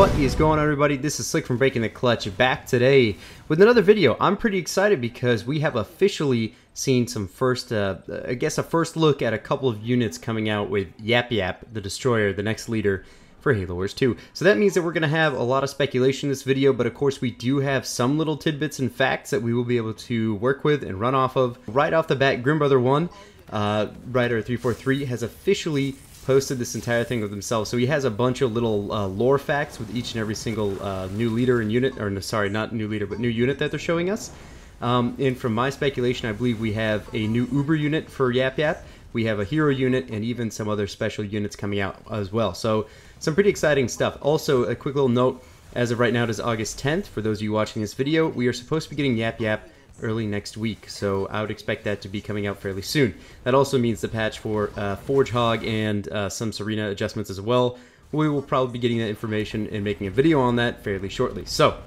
What is going on, everybody? This is Slick from Breaking the Clutch, back today with another video. I'm pretty excited because we have officially seen some first, I guess a first look at a couple of units coming out with YapYap, the Destroyer, the next leader for Halo Wars 2. So that means that we're going to have a lot of speculation in this video, but of course we do have some little tidbits and facts that we will be able to work with and run off of. Right off the bat, Grim Brother 1, Rider343, has officially posted this entire thing with himself. So he has a bunch of little lore facts with each and every single new leader and unit, or no, sorry, not new leader, but new unit that they're showing us. And from my speculation, I believe we have a new Uber unit for YapYap, we have a hero unit, and even some other special units coming out as well. So some pretty exciting stuff. Also, a quick little note, as of right now it is August 10th. For those of you watching this video, we are supposed to be getting YapYap early next week, so I would expect that to be coming out fairly soon. That also means the patch for Forge Hog and some Serena adjustments as well. We will probably be getting that information and making a video on that fairly shortly. So,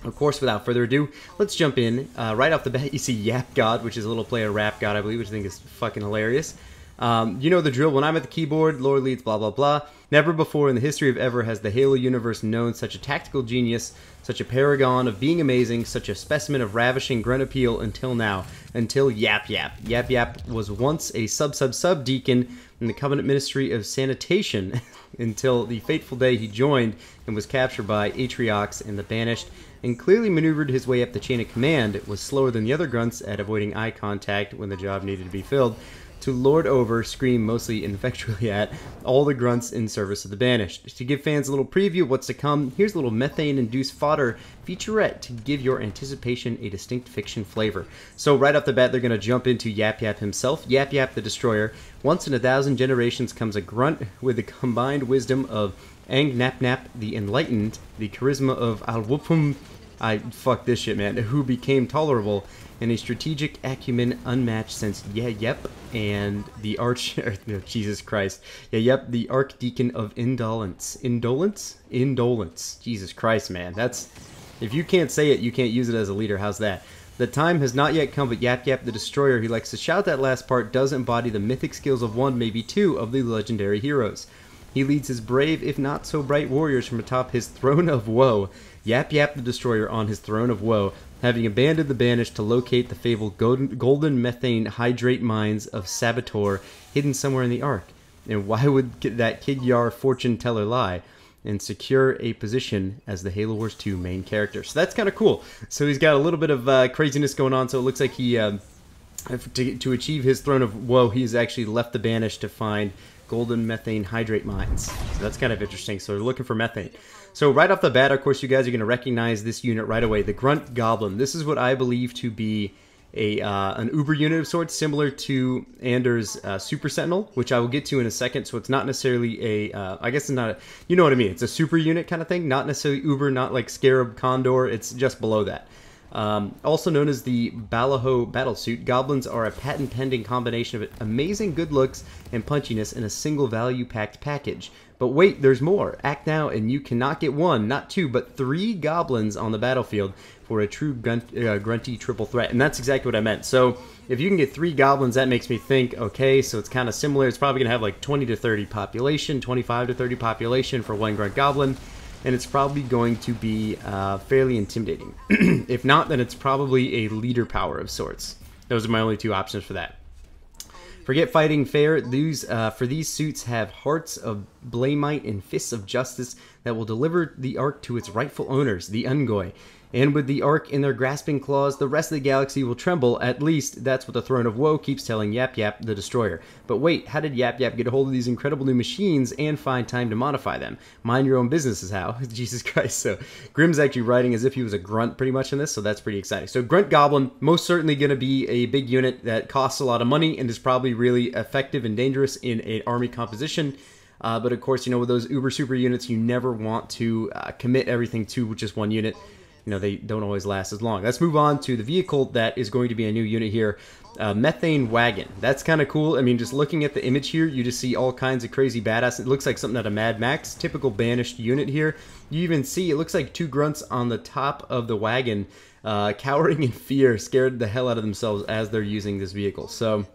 of course, without further ado, let's jump in. Right off the bat, you see Yap God, which is a little player rap god, I believe, which I think is fucking hilarious. You know the drill. When I'm at the keyboard, lore leads, blah, blah, blah. Never before in the history of ever has the Halo universe known such a tactical genius, such a paragon of being amazing, such a specimen of ravishing grunt appeal until now, until YapYap. YapYap was once a sub-deacon in the Covenant Ministry of Sanitation until the fateful day he joined and was captured by Atriox and the Banished, and clearly maneuvered his way up the chain of command. It was slower than the other grunts at avoiding eye contact when the job needed to be filled, to lord over, scream mostly ineffectually at, all the grunts in service of the Banished. To give fans a little preview of what's to come, here's a little methane-induced fodder featurette to give your anticipation a distinct fiction flavor. So right off the bat, they're going to jump into YapYap himself. YapYap the Destroyer. Once in 1,000 generations comes a grunt with the combined wisdom of Ang-Nap-Nap the Enlightened, the charisma of Al-Wupum, fuck this shit, man, who became tolerable, and a strategic acumen unmatched since YapYap and the Jesus Christ. YapYap, the Archdeacon of Indolence. Indolence. Jesus Christ, man. That's, if you can't say it, you can't use it as a leader. How's that? The time has not yet come, but YapYap the Destroyer, he likes to shout that last part, does embody the mythic skills of one, maybe two, of the legendary heroes. He leads his brave, if not so bright, warriors from atop his throne of woe. YapYap the Destroyer on his throne of woe, having abandoned the Banished to locate the fabled golden methane hydrate mines of Saboteur hidden somewhere in the Ark. And why would that Kigyar fortune teller lie? And secure a position as the Halo Wars 2 main character. So that's kind of cool. So he's got a little bit of craziness going on, so it looks like he, to achieve his throne of woe, he's actually left the Banished to find golden methane hydrate mines. So that's kind of interesting. So they're looking for methane. So right off the bat, of course, you guys are going to recognize this unit right away, the Grunt Goblin. This is what I believe to be an Uber unit of sorts, similar to Anders' Super Sentinel, which I will get to in a second. So it's not necessarily a, I guess it's not a, you know what I mean, it's a super unit kind of thing, not necessarily Uber, not like Scarab, Condor, it's just below that. Also known as the Balaho Battlesuit, goblins are a patent-pending combination of amazing good looks and punchiness in a single value-packed package. But wait, there's more. Act now and you cannot get one, not two, but 3 goblins on the battlefield for a true grunty triple threat. And that's exactly what I meant. So if you can get 3 goblins, that makes me think, okay, so it's kind of similar. It's probably going to have like 20 to 30 population, 25 to 30 population for 1 grunt goblin. And it's probably going to be fairly intimidating. If not, then it's probably a leader power of sorts. Those are my only 2 options for that. Forget fighting fair. For these suits have hearts of blamite and fists of justice that will deliver the Ark to its rightful owners, the Ungoi. And with the Ark in their grasping claws, the rest of the galaxy will tremble. At least, that's what the Throne of Woe keeps telling YapYap the Destroyer. But wait, how did YapYap get a hold of these incredible new machines and find time to modify them? Mind your own business is how. Jesus Christ. So, Grim's actually writing as if he was a grunt pretty much in this, so that's pretty exciting. So, Grunt Goblin, most certainly going to be a big unit that costs a lot of money and is probably really effective and dangerous in an army composition. But of course, you know, with those uber super units, you never want to commit everything to just one unit. You know, they don't always last as long. Let's move on to the vehicle that is going to be a new unit here. Methane Wagon. That's kind of cool. I mean, just looking at the image here, you just see all kinds of crazy badass. It looks like something out of Mad Max. Typical Banished unit here. You even see, it looks like 2 grunts on the top of the wagon, cowering in fear, scared the hell out of themselves as they're using this vehicle. So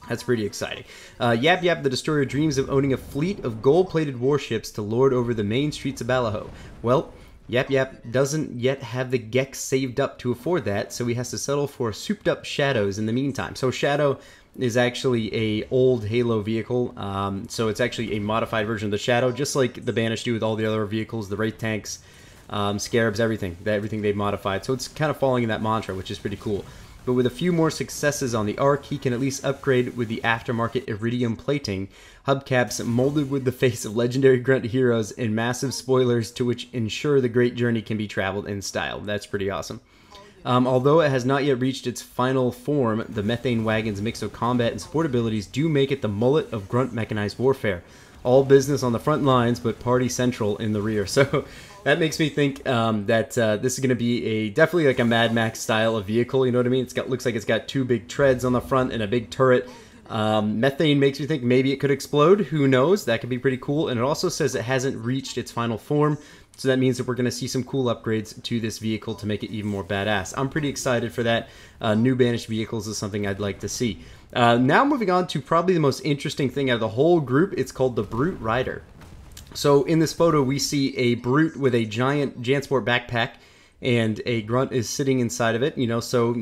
That's pretty exciting. YapYap the Destroyer dreams of owning a fleet of gold-plated warships to lord over the main streets of Balaho. Well, YapYap doesn't yet have the Gex saved up to afford that, so he has to settle for souped-up Shadows in the meantime. So Shadow is actually a old Halo vehicle, so it's actually a modified version of the Shadow, just like the Banished do with all the other vehicles, the Wraith tanks, Scarabs, everything they've modified. So it's kind of following in that mantra, which is pretty cool. But with a few more successes on the Ark, he can at least upgrade with the aftermarket Iridium plating, hubcaps molded with the face of legendary grunt heroes, and massive spoilers to which ensure the great journey can be traveled in style. That's pretty awesome. Although it has not yet reached its final form, the Methane Wagon's mix of combat and support abilities do make it the mullet of grunt mechanized warfare. All business on the front lines, but party central in the rear. So that makes me think that this is going to be definitely like a Mad Max style of vehicle. You know what I mean? Looks like it's got two big treads on the front and a big turret. Methane makes me think maybe it could explode. Who knows? That could be pretty cool. And it also says it hasn't reached its final form. So that means that we're going to see some cool upgrades to this vehicle to make it even more badass. I'm pretty excited for that. New Banished vehicles is something I'd like to see. Now moving on to probably the most interesting thing out of the whole group. It's called the Brute Rider. So in this photo, we see a Brute with a giant Jansport backpack, and a Grunt is sitting inside of it. So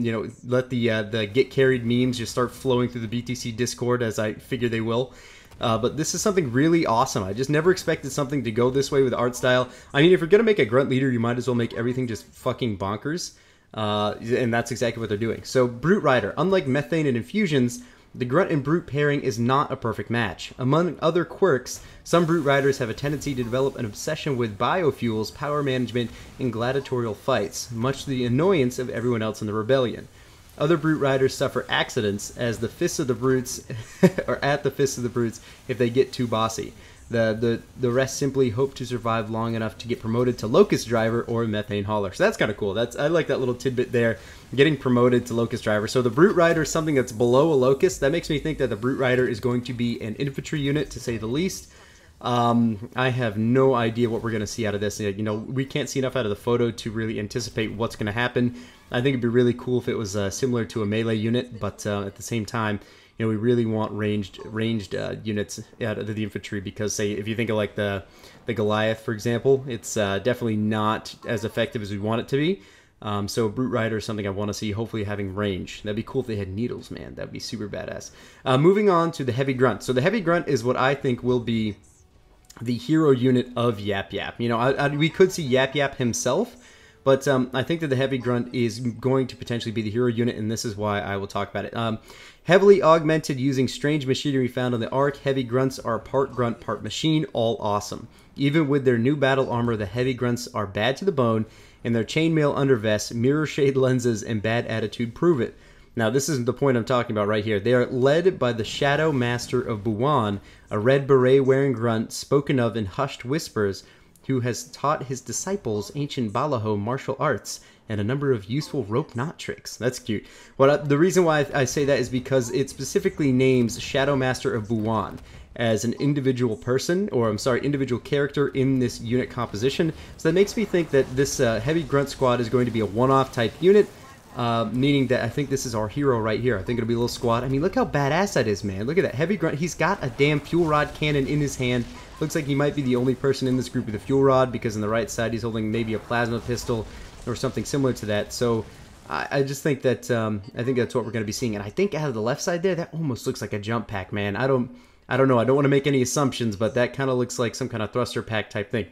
let the Get Carried memes just start flowing through the BtC Discord, as I figure they will. But this is something really awesome. I just never expected something to go this way with art style. I mean, if you're going to make a Grunt leader, you might as well make everything just fucking bonkers. And that's exactly what they're doing. So, Brute Rider. Unlike Methane and Infusions, the Grunt and Brute pairing is not a perfect match. Among other quirks, some Brute Riders have a tendency to develop an obsession with biofuels, power management, and gladiatorial fights, much to the annoyance of everyone else in the rebellion. Other Brute Riders suffer accidents as the fists of the Brutes, or at the fists of the Brutes, if they get too bossy. The rest simply hope to survive long enough to get promoted to Locust Driver or Methane Hauler. So that's kind of cool. I like that little tidbit there, getting promoted to Locust Driver. So the Brute Rider is something that's below a Locust. That makes me think that the Brute Rider is going to be an infantry unit, to say the least. I have no idea what we're going to see out of this. We can't see enough out of the photo to really anticipate what's going to happen. I think it'd be really cool if it was similar to a melee unit, but at the same time, we really want ranged units out of the infantry, because, say, if you think of like the Goliath, for example, it's definitely not as effective as we want it to be. So a Brute Rider is something I want to see, hopefully having range. That'd be cool if they had needles, man. That'd be super badass. Moving on to the Heavy Grunt. So the Heavy Grunt is what I think will be the hero unit of YapYap. We could see YapYap himself, but I think that the Heavy Grunt is going to potentially be the hero unit, and this is why I will talk about it. Heavily augmented using strange machinery found on the Ark, Heavy Grunts are part grunt, part machine, all awesome. Even with their new battle armor, the Heavy Grunts are bad to the bone, and their chainmail undervests, mirror shade lenses, and bad attitude prove it. Now, this is the point I'm talking about right here. They are led by the Shadow Master of Buwan, a red beret-wearing grunt spoken of in hushed whispers, who has taught his disciples ancient Balaho martial arts and a number of useful rope knot tricks. That's cute. The reason why I say that is because it specifically names Shadow Master of Buwan as an individual person, or I'm sorry, individual character in this unit composition. So that makes me think that this Heavy Grunt squad is going to be a one-off type unit, meaning that I think this is our hero right here. I think it'll be a little squad. I mean, look how badass that is, man. Look at that Heavy Grunt. He's got a damn fuel rod cannon in his hand. Looks like he might be the only person in this group with a fuel rod, because on the right side he's holding maybe a plasma pistol or something similar to that. So I just think that I think that's what we're going to be seeing. And I think out of the left side there, that almost looks like a jump pack, man. I don't know. I don't want to make any assumptions, but that kind of looks like some kind of thruster pack type thing.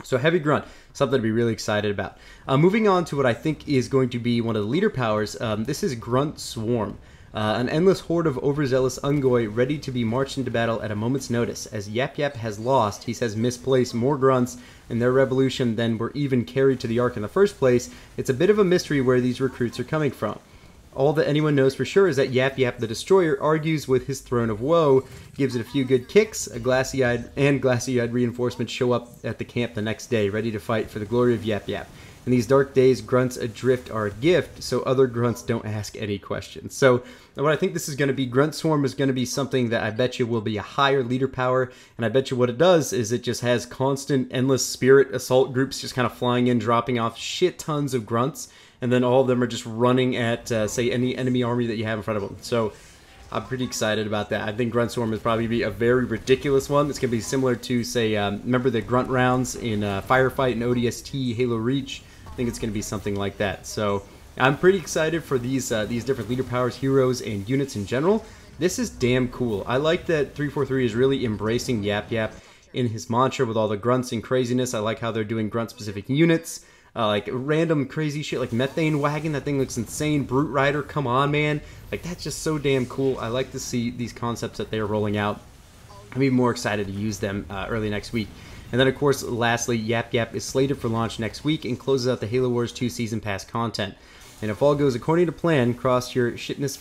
So Heavy Grunt, something to be really excited about. Moving on to what I think is going to be one of the leader powers. This is Grunt Swarm. An endless horde of overzealous Ungoi ready to be marched into battle at a moment's notice. As YapYap has lost, he says misplaced more grunts in their revolution than were even carried to the Ark in the first place. It's a bit of a mystery where these recruits are coming from. All that anyone knows for sure is that YapYap the Destroyer argues with his Throne of Woe, gives it a few good kicks, glassy-eyed reinforcements show up at the camp the next day, ready to fight for the glory of YapYap. In these dark days, grunts adrift are a gift, so other grunts don't ask any questions. So what I think this is going to be, Grunt Swarm is going to be something that I bet you will be a higher leader power, and I bet you what it does is it just has constant, endless spirit assault groups just kind of flying in, dropping off shit tons of grunts, and then all of them are just running at, say, any enemy army that you have in front of them. So I'm pretty excited about that. I think Grunt Storm is probably be a very ridiculous one. It's going to be similar to, say, remember the Grunt rounds in Firefight and ODST, Halo Reach? I think it's going to be something like that. So I'm pretty excited for these different leader powers, heroes, and units in general. This is damn cool. I like that 343 is really embracing YapYap in his mantra with all the grunts and craziness. I like how they're doing grunt-specific units. Like random crazy shit like Methane Wagon, that thing looks insane. Brute Rider, come on, man. Like, that's just so damn cool. I like to see these concepts that they're rolling out. I'm even more excited to use them early next week. And then, of course, lastly, YapYap is slated for launch next week and closes out the Halo Wars 2 Season Pass content. And if all goes according to plan, cross your shitness,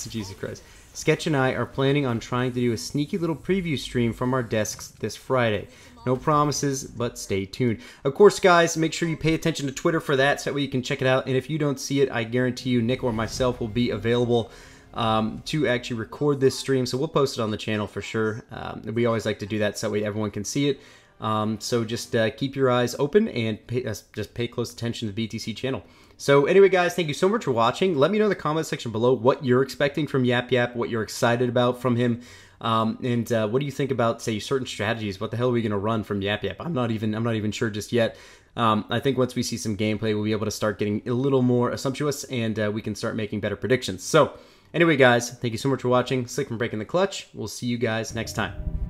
Jesus Christ. Sketch and I are planning on trying to do a sneaky little preview stream from our desks this Friday. No promises, but stay tuned. Of course, guys, make sure you pay attention to Twitter for that, so that way you can check it out. And if you don't see it, I guarantee you Nick or myself will be available to actually record this stream. So we'll post it on the channel for sure. We always like to do that so that way everyone can see it. So just keep your eyes open and just pay close attention to the BtC channel. So anyway, guys, thank you so much for watching. Let me know in the comment section below what you're expecting from YapYap, what you're excited about from him. And what do you think about, say, certain strategies? What the hell are we going to run from YapYap? I'm not even sure just yet. I think once we see some gameplay, we'll be able to start getting a little more sumptuous, and we can start making better predictions. So anyway, guys, thank you so much for watching. Slick from Breaking the Clutch. We'll see you guys next time.